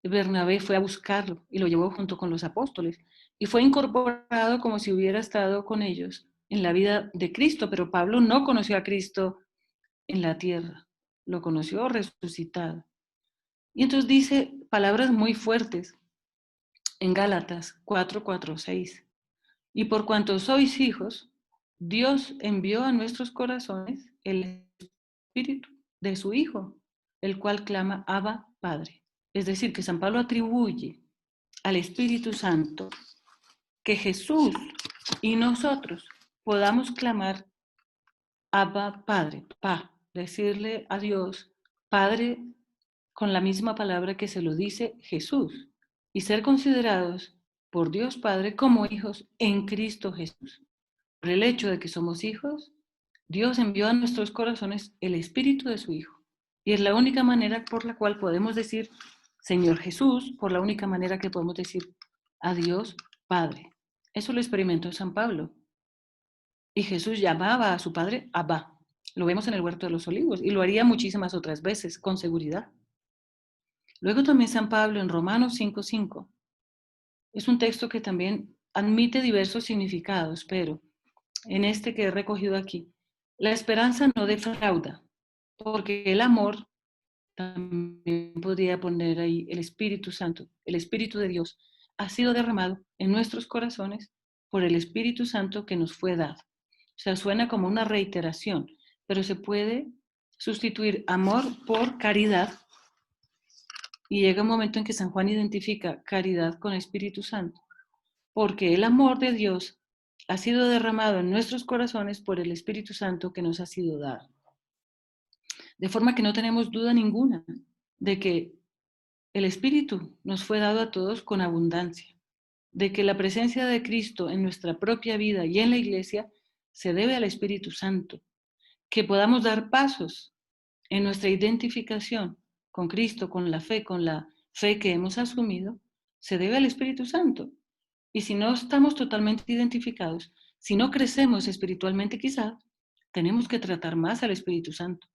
Bernabé fue a buscarlo y lo llevó junto con los apóstoles y fue incorporado como si hubiera estado con ellos en la vida de Cristo, pero Pablo no conoció a Cristo en la tierra, lo conoció resucitado. Y entonces dice palabras muy fuertes en Gálatas 4:6. Y por cuanto sois hijos, Dios envió a nuestros corazones el Espíritu de su Hijo, el cual clama Abba, Padre. Es decir, que San Pablo atribuye al Espíritu Santo que Jesús y nosotros podamos clamar Abba, Padre, pa, decirle a Dios, Padre, con la misma palabra que se lo dice Jesús, y ser considerados por Dios Padre como hijos en Cristo Jesús. Por el hecho de que somos hijos, Dios envió a nuestros corazones el Espíritu de su Hijo. Y es la única manera por la cual podemos decir Señor Jesús, por la única manera que podemos decir a Dios Padre. Eso lo experimentó San Pablo. Y Jesús llamaba a su Padre Abba. Lo vemos en el Huerto de los Olivos y lo haría muchísimas otras veces, con seguridad. Luego también San Pablo en Romanos 5:5. Es un texto que también admite diversos significados, pero en este que he recogido aquí, la esperanza no defrauda, porque el amor, también podría poner ahí el Espíritu Santo, el Espíritu de Dios, ha sido derramado en nuestros corazones por el Espíritu Santo que nos fue dado. O sea, suena como una reiteración, pero se puede sustituir amor por caridad. Y llega un momento en que San Juan identifica caridad con Espíritu Santo, porque el amor de Dios ha sido derramado en nuestros corazones por el Espíritu Santo que nos ha sido dado. De forma que no tenemos duda ninguna de que el Espíritu nos fue dado a todos con abundancia, de que la presencia de Cristo en nuestra propia vida y en la Iglesia se debe al Espíritu Santo, que podamos dar pasos en nuestra identificación con Cristo, con la fe que hemos asumido, se debe al Espíritu Santo. Y si no estamos totalmente identificados, si no crecemos espiritualmente quizás, tenemos que tratar más al Espíritu Santo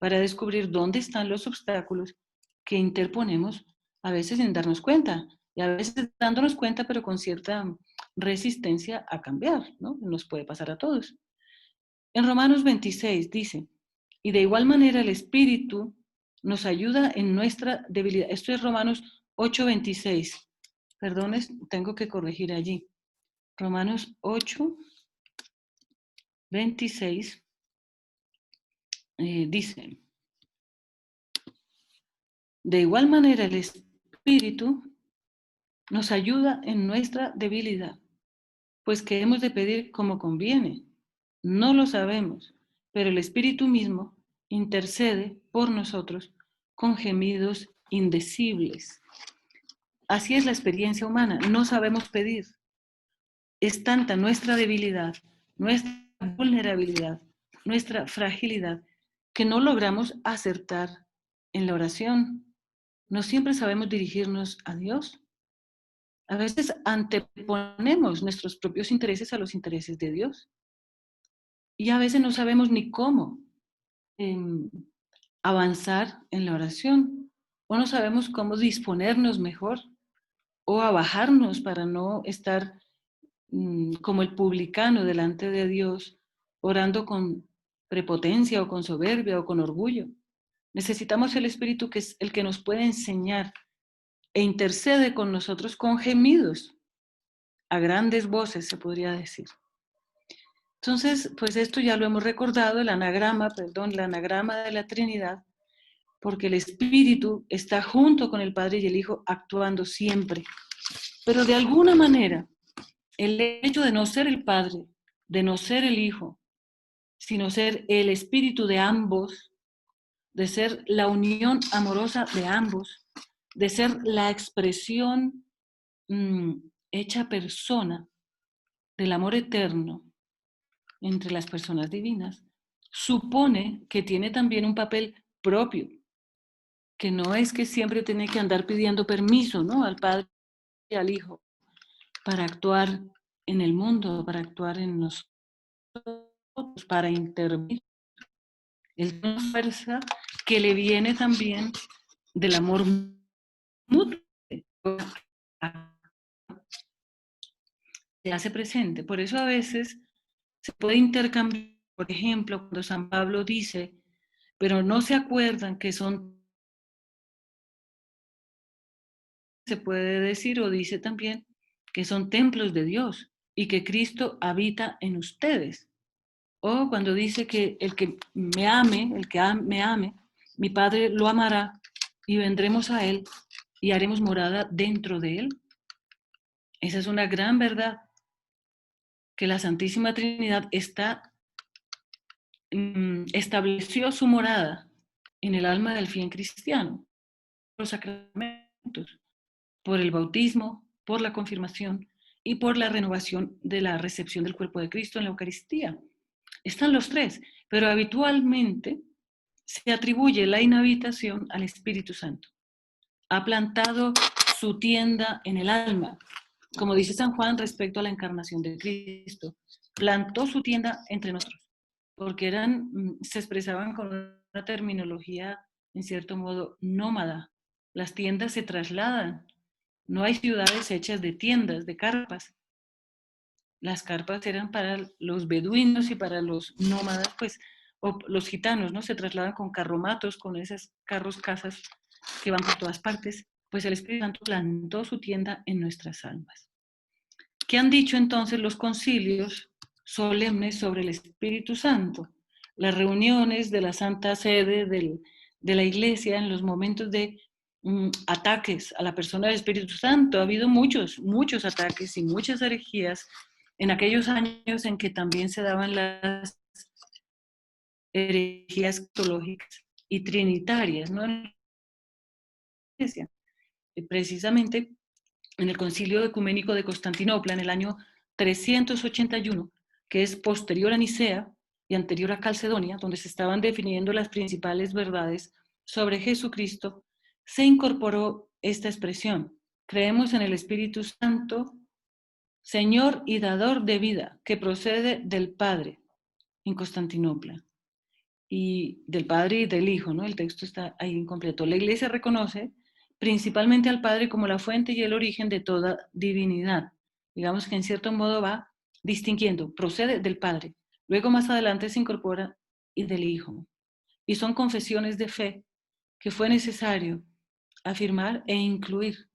para descubrir dónde están los obstáculos que interponemos a veces sin darnos cuenta, y a veces dándonos cuenta pero con cierta resistencia a cambiar, ¿no? Nos puede pasar a todos. En Romanos 26 dice, y de igual manera el Espíritu nos ayuda en nuestra debilidad. Esto es Romanos 8:26. Perdones, tengo que corregir allí. Romanos 8:26 dice, de igual manera el Espíritu nos ayuda en nuestra debilidad, pues que hemos de pedir como conviene. No lo sabemos, pero el Espíritu mismo intercede por nosotros con gemidos indecibles. Así es la experiencia humana, no sabemos pedir. Es tanta nuestra debilidad, nuestra vulnerabilidad, nuestra fragilidad, que no logramos acertar en la oración. No siempre sabemos dirigirnos a Dios. A veces anteponemos nuestros propios intereses a los intereses de Dios. Y a veces no sabemos ni cómo avanzar en la oración, o no sabemos cómo disponernos mejor, o a bajarnos para no estar como el publicano delante de Dios, orando con prepotencia o con soberbia o con orgullo. Necesitamos el Espíritu, que es el que nos puede enseñar e intercede con nosotros con gemidos, a grandes voces se podría decir. Entonces, pues esto ya lo hemos recordado, el anagrama de la Trinidad, porque el Espíritu está junto con el Padre y el Hijo actuando siempre. Pero de alguna manera, el hecho de no ser el Padre, de no ser el Hijo, sino ser el Espíritu de ambos, de ser la unión amorosa de ambos, de ser la expresión hecha persona del amor eterno entre las personas divinas, supone que tiene también un papel propio, que no es que siempre tiene que andar pidiendo permiso, ¿no?, al Padre y al Hijo para actuar en el mundo, para actuar en nosotros, para intervenir. Es una fuerza que le viene también del amor mutuo, se hace presente. Por eso a veces se puede intercambiar, por ejemplo, cuando San Pablo dice, pero no se acuerdan que son, se puede decir o dice también que son templos de Dios y que Cristo habita en ustedes. O cuando dice que el que me ame, me ame, mi Padre lo amará y vendremos a Él y haremos morada dentro de Él. Esa es una gran verdad, que la Santísima Trinidad está estableció su morada en el alma del fiel cristiano, los sacramentos, por el bautismo, por la confirmación y por la renovación de la recepción del cuerpo de Cristo en la Eucaristía. Están los tres, pero habitualmente se atribuye la inhabitación al Espíritu Santo. Ha plantado su tienda en el alma, como dice San Juan respecto a la encarnación de Cristo. Plantó su tienda entre nosotros, porque se expresaban con una terminología, en cierto modo, nómada. Las tiendas se trasladan. No hay ciudades hechas de tiendas, de carpas. Las carpas eran para los beduinos y para los nómadas, pues, o los gitanos, ¿no? Se trasladan con carromatos, con esos carros, casas que van por todas partes. Pues el Espíritu Santo plantó su tienda en nuestras almas. ¿Qué han dicho entonces los concilios solemnes sobre el Espíritu Santo? Las reuniones de la Santa Sede de la Iglesia en los momentos de ataques a la persona del Espíritu Santo. Ha habido muchos ataques y muchas herejías en aquellos años en que también se daban las herejías teológicas y trinitarias, ¿no? En la Iglesia. Precisamente en el Concilio Ecuménico de Constantinopla, en el año 381, que es posterior a Nicea y anterior a Calcedonia, donde se estaban definiendo las principales verdades sobre Jesucristo, se incorporó esta expresión: creemos en el Espíritu Santo, Señor y dador de vida, que procede del Padre, en Constantinopla, y del Padre y del Hijo, ¿no? El texto está ahí incompleto. La Iglesia reconoce principalmente al Padre como la fuente y el origen de toda divinidad. Digamos que en cierto modo va distinguiendo, procede del Padre, luego más adelante se incorpora y del Hijo. Y son confesiones de fe que fue necesario afirmar e incluir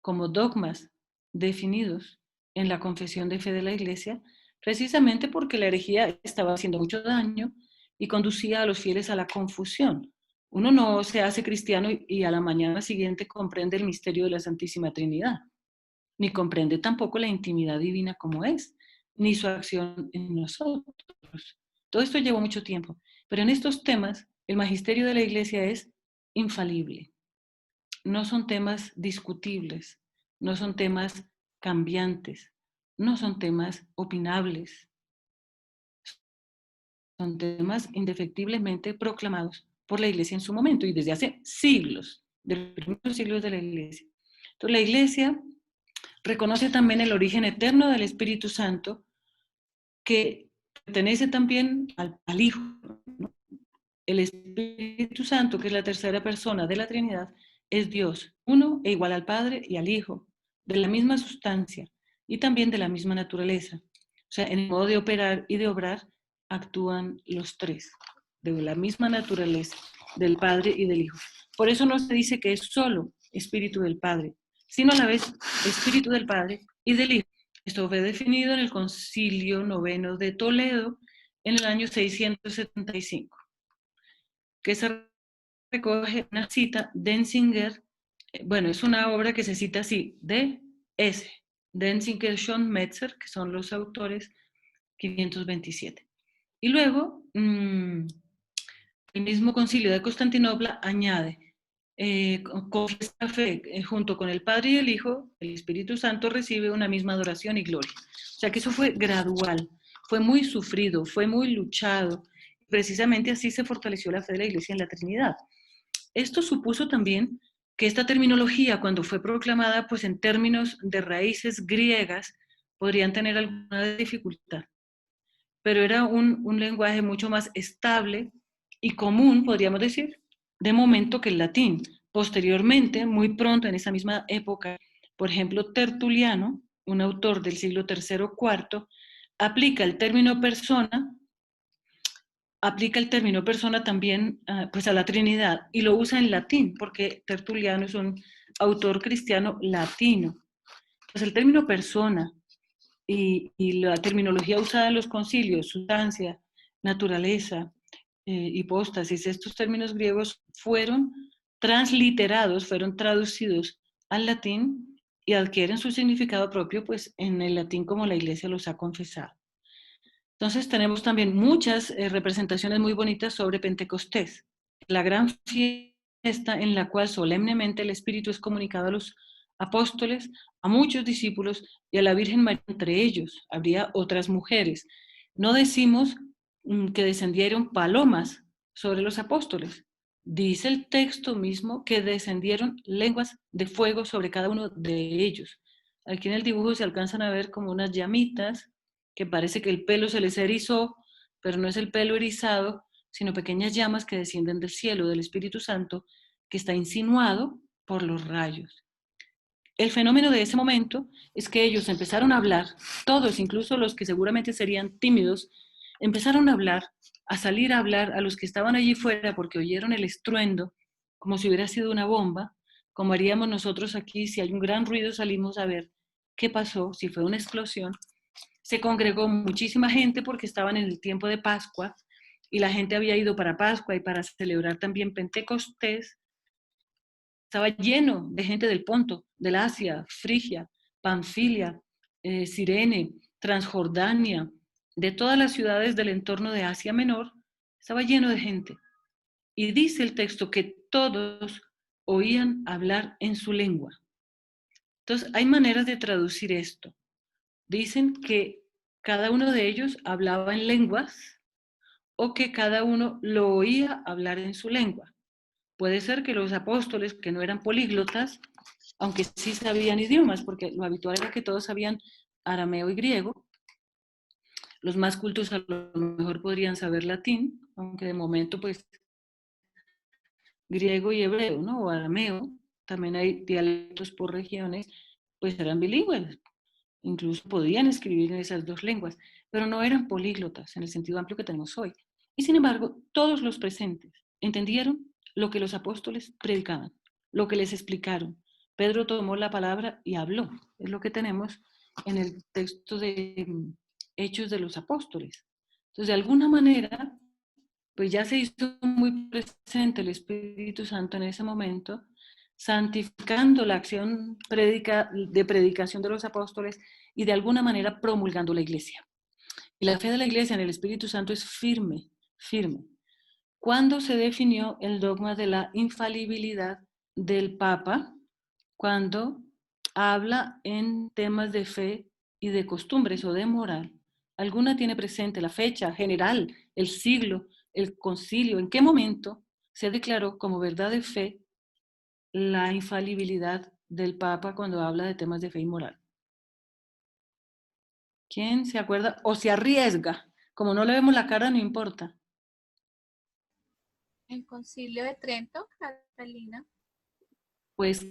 como dogmas definidos en la confesión de fe de la Iglesia, precisamente porque la herejía estaba haciendo mucho daño y conducía a los fieles a la confusión. Uno no se hace cristiano y a la mañana siguiente comprende el misterio de la Santísima Trinidad, ni comprende tampoco la intimidad divina como es, ni su acción en nosotros. Todo esto llevó mucho tiempo, pero en estos temas el magisterio de la Iglesia es infalible. No son temas discutibles, no son temas cambiantes, no son temas opinables. Son temas indefectiblemente proclamados por la Iglesia en su momento y desde hace siglos, de los primeros siglos de la Iglesia. Entonces la Iglesia reconoce también el origen eterno del Espíritu Santo, que pertenece también al Hijo, ¿no? El Espíritu Santo, que es la tercera persona de la Trinidad, es Dios, uno e igual al Padre y al Hijo, de la misma sustancia y también de la misma naturaleza. O sea, en el modo de operar y de obrar actúan los tres, de la misma naturaleza, del Padre y del Hijo. Por eso no se dice que es solo Espíritu del Padre, sino a la vez Espíritu del Padre y del Hijo. Esto fue definido en el Concilio Noveno de Toledo en el año 675, que se recoge una cita Denzinger, bueno, es una obra que se cita así, D.S., Denzinger, John Metzer, que son los autores, 527. Y luego, el mismo Concilio de Constantinopla añade, con esta fe, junto con el Padre y el Hijo, el Espíritu Santo recibe una misma adoración y gloria. O sea que eso fue gradual, fue muy sufrido, fue muy luchado. Precisamente así se fortaleció la fe de la Iglesia en la Trinidad. Esto supuso también que esta terminología, cuando fue proclamada, pues en términos de raíces griegas, podrían tener alguna dificultad. Pero era un lenguaje mucho más estable y común, podríamos decir, de momento que el latín. Posteriormente, muy pronto en esa misma época, por ejemplo, Tertuliano, un autor del siglo III o IV, aplica el término persona también pues a la Trinidad y lo usa en latín, porque Tertuliano es un autor cristiano latino. Pues el término persona y la terminología usada en los concilios, sustancia, naturaleza, hipóstasis, estos términos griegos fueron transliterados, fueron traducidos al latín y adquieren su significado propio pues en el latín como la Iglesia los ha confesado. Entonces tenemos también muchas representaciones muy bonitas sobre Pentecostés, la gran fiesta en la cual solemnemente el Espíritu es comunicado a los apóstoles, a muchos discípulos y a la Virgen María entre ellos. Habría otras mujeres. No decimos que descendieron palomas sobre los apóstoles. Dice el texto mismo que descendieron lenguas de fuego sobre cada uno de ellos. Aquí en el dibujo se alcanzan a ver como unas llamitas, que parece que el pelo se les erizó, pero no es el pelo erizado, sino pequeñas llamas que descienden del cielo, del Espíritu Santo, que está insinuado por los rayos. El fenómeno de ese momento es que ellos empezaron a hablar, todos, incluso los que seguramente serían tímidos, empezaron a hablar, a salir a hablar a los que estaban allí fuera porque oyeron el estruendo, como si hubiera sido una bomba, como haríamos nosotros aquí, si hay un gran ruido salimos a ver qué pasó, si fue una explosión. Se congregó muchísima gente porque estaban en el tiempo de Pascua y la gente había ido para Pascua y para celebrar también Pentecostés. Estaba lleno de gente del Ponto, del Asia, Frigia, Panfilia, Cirene, Transjordania, de todas las ciudades del entorno de Asia Menor. Estaba lleno de gente. Y dice el texto que todos oían hablar en su lengua. Entonces, hay maneras de traducir esto. Dicen que cada uno de ellos hablaba en lenguas o que cada uno lo oía hablar en su lengua. Puede ser que los apóstoles, que no eran políglotas, aunque sí sabían idiomas, porque lo habitual era que todos sabían arameo y griego, los más cultos a lo mejor podrían saber latín, aunque de momento pues griego y hebreo, ¿no? O arameo, también hay dialectos por regiones, pues eran bilingües, incluso podían escribir en esas dos lenguas, pero no eran políglotas en el sentido amplio que tenemos hoy. Y sin embargo, todos los presentes entendieron lo que los apóstoles predicaban, lo que les explicaron. Pedro tomó la palabra y habló. Es lo que tenemos en el texto de Hechos de los Apóstoles. Entonces, de alguna manera, pues ya se hizo muy presente el Espíritu Santo en ese momento, santificando la acción de predicación de los apóstoles y de alguna manera promulgando la iglesia. Y la fe de la iglesia en el Espíritu Santo es firme, firme. ¿Cuándo se definió el dogma de la infalibilidad del Papa? Cuando habla en temas de fe y de costumbres o de moral. ¿Alguna tiene presente la fecha general, el siglo, el concilio? ¿En qué momento se declaró como verdad de fe la infalibilidad del Papa cuando habla de temas de fe y moral? ¿Quién se acuerda o se arriesga? Como no le vemos la cara, no importa. El Concilio de Trento, Catalina. Pues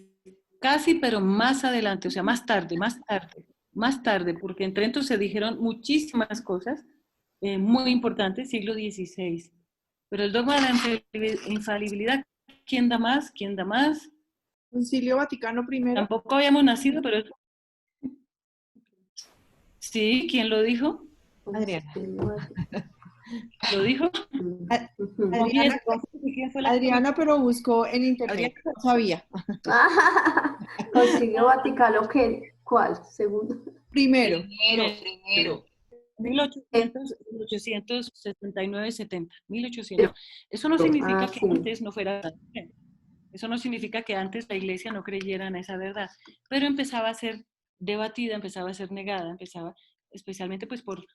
casi, pero más adelante, o sea, más tarde, porque en Trento se dijeron muchísimas cosas muy importantes, siglo XVI. Pero el dogma de la infalibilidad, ¿quién da más? ¿Quién da más? Concilio Vaticano I. Tampoco habíamos nacido, pero sí, ¿quién lo dijo? Adriana. ¿Lo dijo? Adriana, pero buscó en internet, no sabía. Concilio Vaticano, ¿cuál? Segundo. Primero. 1869-70, 1800. Eso no significa que antes no fuera tan bien. Eso no significa que antes la iglesia no creyera en esa verdad, pero empezaba a ser debatida, empezaba a ser negada, empezaba especialmente pues por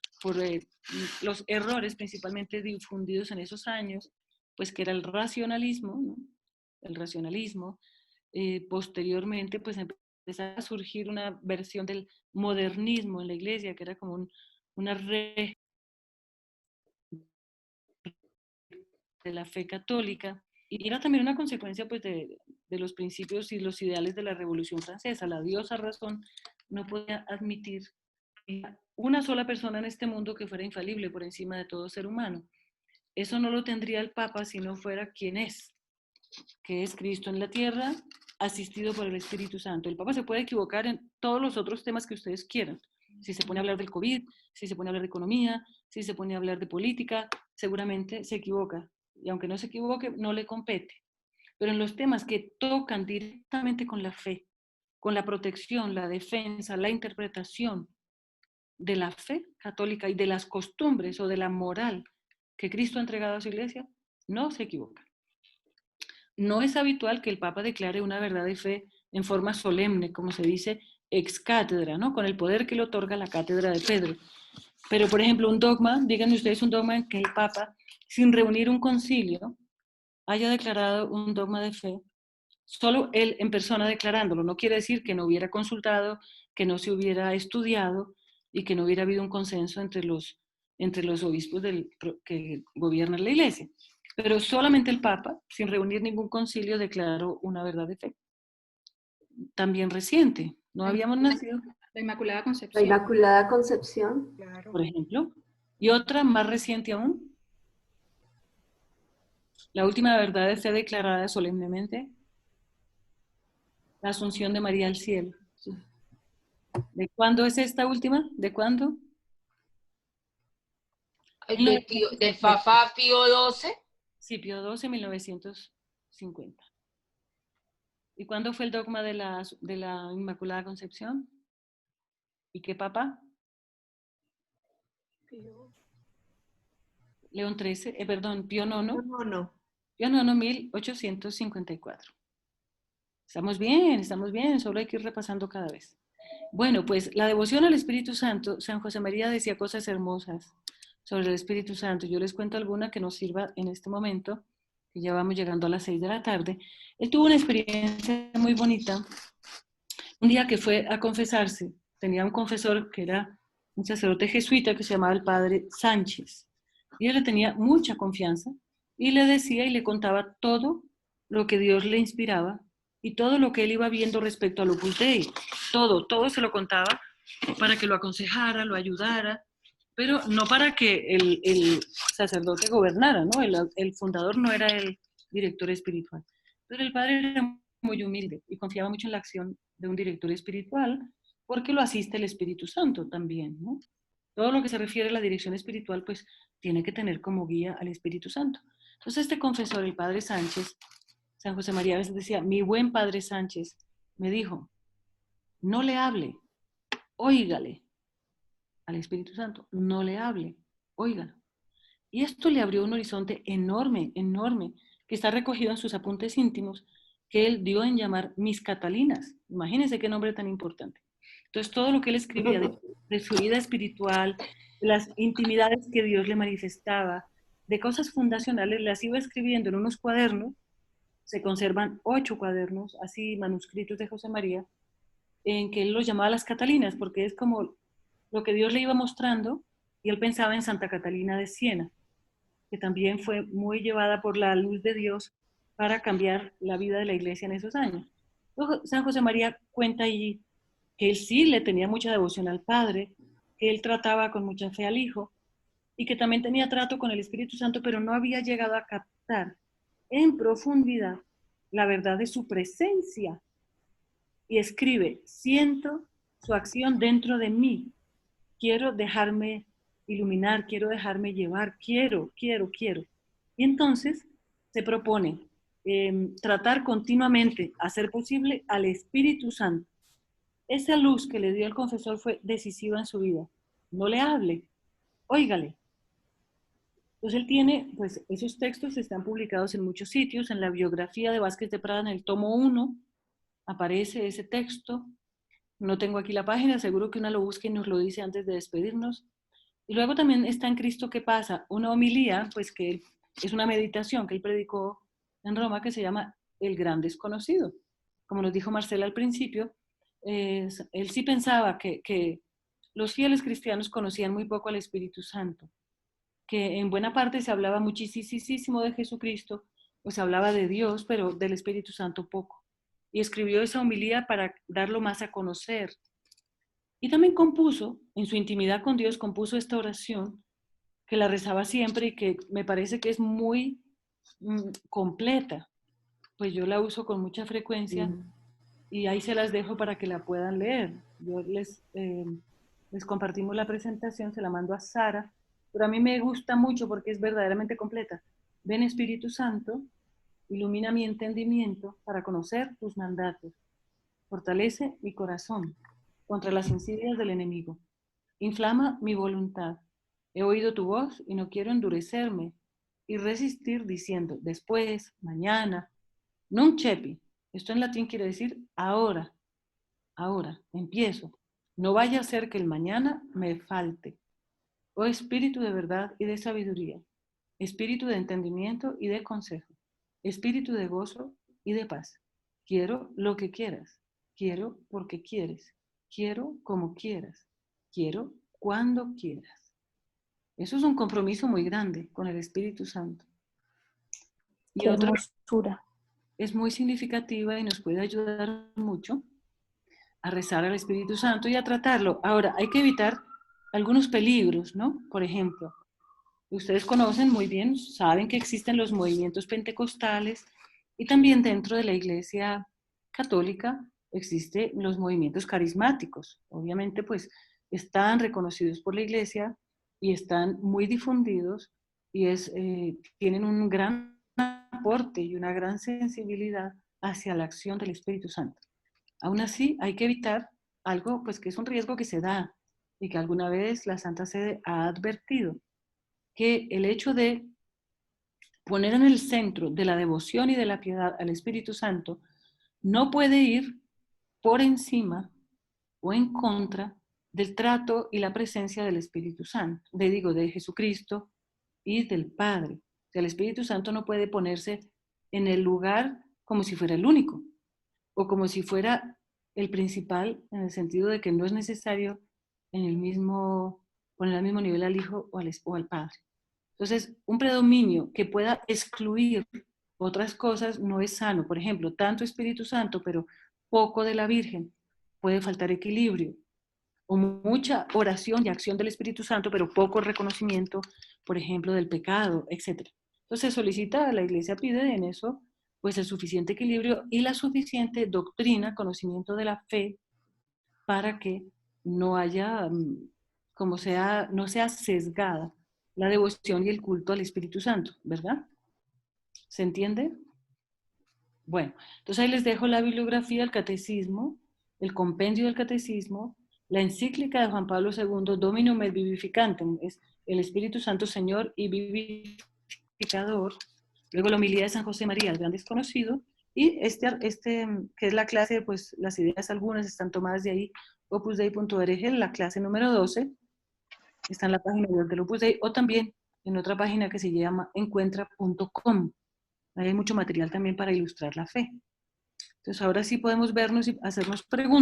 los errores principalmente difundidos en esos años, pues que era el racionalismo, ¿no? El racionalismo. Posteriormente pues empezaba a surgir una versión del modernismo en la iglesia, que era como una red de la fe católica, y era también una consecuencia pues, de los principios y los ideales de la Revolución Francesa. La diosa razón no podía admitir una sola persona en este mundo que fuera infalible por encima de todo ser humano. Eso no lo tendría el Papa si no fuera quien es, que es Cristo en la tierra, asistido por el Espíritu Santo. El Papa se puede equivocar en todos los otros temas que ustedes quieran. Si se pone a hablar del COVID, si se pone a hablar de economía, si se pone a hablar de política, seguramente se equivoca. Y aunque no se equivoque, no le compete. Pero en los temas que tocan directamente con la fe, con la protección, la defensa, la interpretación de la fe católica y de las costumbres o de la moral que Cristo ha entregado a su iglesia, no se equivoca. No es habitual que el Papa declare una verdad de fe en forma solemne, como se dice, ex cátedra, ¿no? Con el poder que le otorga la cátedra de Pedro. Pero, por ejemplo, un dogma, díganme ustedes un dogma en que el Papa, sin reunir un concilio, haya declarado un dogma de fe, solo él en persona declarándolo. No quiere decir que no hubiera consultado, que no se hubiera estudiado y que no hubiera habido un consenso entre los obispos que gobiernan la iglesia. Pero solamente el Papa, sin reunir ningún concilio, declaró una verdad de fe. También reciente. No habíamos nacido. La Inmaculada La Concepción. Inmaculada Concepción. Claro. Por ejemplo. Y otra más reciente aún. La última verdad de fe declarada solemnemente. La Asunción de María al cielo. ¿De cuándo es esta última? ¿De cuándo? Del Papa Pío XII. Sí, Pío XII, 1950. ¿Y cuándo fue el dogma de la Inmaculada Concepción? ¿Y qué papa? León XIII, perdón, Pío IX. No. Pío IX, 1854. Estamos bien, solo hay que ir repasando cada vez. Bueno, pues la devoción al Espíritu Santo, San José María decía cosas hermosas sobre el Espíritu Santo. Yo les cuento alguna que nos sirva en este momento, que ya vamos llegando a las 6 de la tarde. Él tuvo una experiencia muy bonita. Un día que fue a confesarse, tenía un confesor que era un sacerdote jesuita que se llamaba el padre Sánchez. Y él le tenía mucha confianza y le decía y le contaba todo lo que Dios le inspiraba y todo lo que él iba viendo respecto al Opus Dei. Todo se lo contaba para que lo aconsejara, lo ayudara, pero no para que el sacerdote gobernara, ¿no? El fundador no era el director espiritual. Pero el padre era muy humilde y confiaba mucho en la acción de un director espiritual porque lo asiste el Espíritu Santo también, ¿no? Todo lo que se refiere a la dirección espiritual, pues tiene que tener como guía al Espíritu Santo. Entonces este confesor, el padre Sánchez, San José María a veces decía, mi buen padre Sánchez, me dijo, no le hable, óigale al Espíritu Santo, no le hable, óigalo. Y esto le abrió un horizonte enorme, que está recogido en sus apuntes íntimos, que él dio en llamar Mis Catalinas. Imagínense qué nombre tan importante. Entonces, todo lo que él escribía de su vida espiritual, de las intimidades que Dios le manifestaba, de cosas fundacionales, las iba escribiendo en unos cuadernos. Se conservan 8 cuadernos, así manuscritos de José María, en que él los llamaba las Catalinas, porque es como lo que Dios le iba mostrando, y él pensaba en Santa Catalina de Siena, que también fue muy llevada por la luz de Dios para cambiar la vida de la iglesia en esos años. Luego, San José María cuenta allí que él sí le tenía mucha devoción al Padre, que él trataba con mucha fe al Hijo, y que también tenía trato con el Espíritu Santo, pero no había llegado a captar en profundidad la verdad de su presencia. Y escribe, siento su acción dentro de mí, quiero dejarme iluminar, quiero dejarme llevar, quiero. Y entonces se propone tratar continuamente, hacer posible al Espíritu Santo. Esa luz que le dio el confesor fue decisiva en su vida. No le hable, óigale. Entonces él tiene, pues esos textos están publicados en muchos sitios, en la biografía de Vázquez de Prada, en el tomo 1, aparece ese texto. No tengo aquí la página, seguro que una lo busca y nos lo dice antes de despedirnos. Y luego también está en Cristo ¿Qué pasa? Una homilía, pues que es una meditación que él predicó en Roma que se llama El Gran Desconocido. Como nos dijo Marcela al principio, él sí pensaba que los fieles cristianos conocían muy poco al Espíritu Santo, que en buena parte se hablaba muchísimo de Jesucristo, o se hablaba de Dios, pero del Espíritu Santo poco. Y escribió esa homilía para darlo más a conocer. Y también compuso, en su intimidad con Dios, compuso esta oración, que la rezaba siempre y que me parece que es muy completa. Pues yo la uso con mucha frecuencia y ahí se las dejo para que la puedan leer. Yo les compartimos la presentación, se la mando a Sara, pero a mí me gusta mucho porque es verdaderamente completa. Ven Espíritu Santo, ilumina mi entendimiento para conocer tus mandatos. Fortalece mi corazón contra las insidias del enemigo. inflama mi voluntad. He oído tu voz y no quiero endurecerme y resistir diciendo después, mañana. Nunc cepi. Esto en latín quiere decir ahora, empiezo. No vaya a ser que el mañana me falte. Oh espíritu de verdad y de sabiduría, espíritu de entendimiento y de consejo, espíritu de gozo y de paz. Quiero lo que quieras, quiero porque quieres, quiero como quieras, quiero cuando quieras. Eso es un compromiso muy grande con el Espíritu Santo. Y Qué otra hermosura. es muy significativa y nos puede ayudar mucho a rezar al Espíritu Santo y a tratarlo. Ahora, hay que evitar algunos peligros, ¿no? Por ejemplo, ustedes conocen muy bien, saben que existen los movimientos pentecostales y también dentro de la Iglesia Católica existen los movimientos carismáticos. Obviamente, pues, están reconocidos por la Iglesia y están muy difundidos y tienen un gran aporte y una gran sensibilidad hacia la acción del Espíritu Santo. Aún así, hay que evitar algo pues, que es un riesgo que se da y que alguna vez la Santa Sede ha advertido, que el hecho de poner en el centro de la devoción y de la piedad al Espíritu Santo no puede ir por encima o en contra del trato y la presencia del Espíritu Santo, de Jesucristo y del Padre. O sea, el Espíritu Santo no puede ponerse en el lugar como si fuera el único o como si fuera el principal, en el sentido de que no es necesario poner al mismo nivel al Hijo o al Padre. Entonces, un predominio que pueda excluir otras cosas no es sano. Por ejemplo, tanto Espíritu Santo, pero poco de la Virgen, puede faltar equilibrio. O mucha oración y acción del Espíritu Santo, pero poco reconocimiento, por ejemplo, del pecado, etc. Entonces, solicita a la Iglesia, pide en eso, pues el suficiente equilibrio y la suficiente doctrina, conocimiento de la fe, para que no haya, no sea sesgada la devoción y el culto al Espíritu Santo, ¿verdad? ¿Se entiende? Bueno, entonces ahí les dejo la bibliografía, el catecismo, el compendio del catecismo, la encíclica de Juan Pablo II, Dominum et Vivificantem, es el Espíritu Santo Señor y vivificador, luego la homilía de San José María, el gran desconocido, y que es la clase, pues las ideas algunas están tomadas de ahí, opusdei.org, la clase número 12, está en la página web del Opus Dei, o también en otra página que se llama encuentra.com. Ahí hay mucho material también para ilustrar la fe. Entonces ahora sí podemos vernos y hacernos preguntas.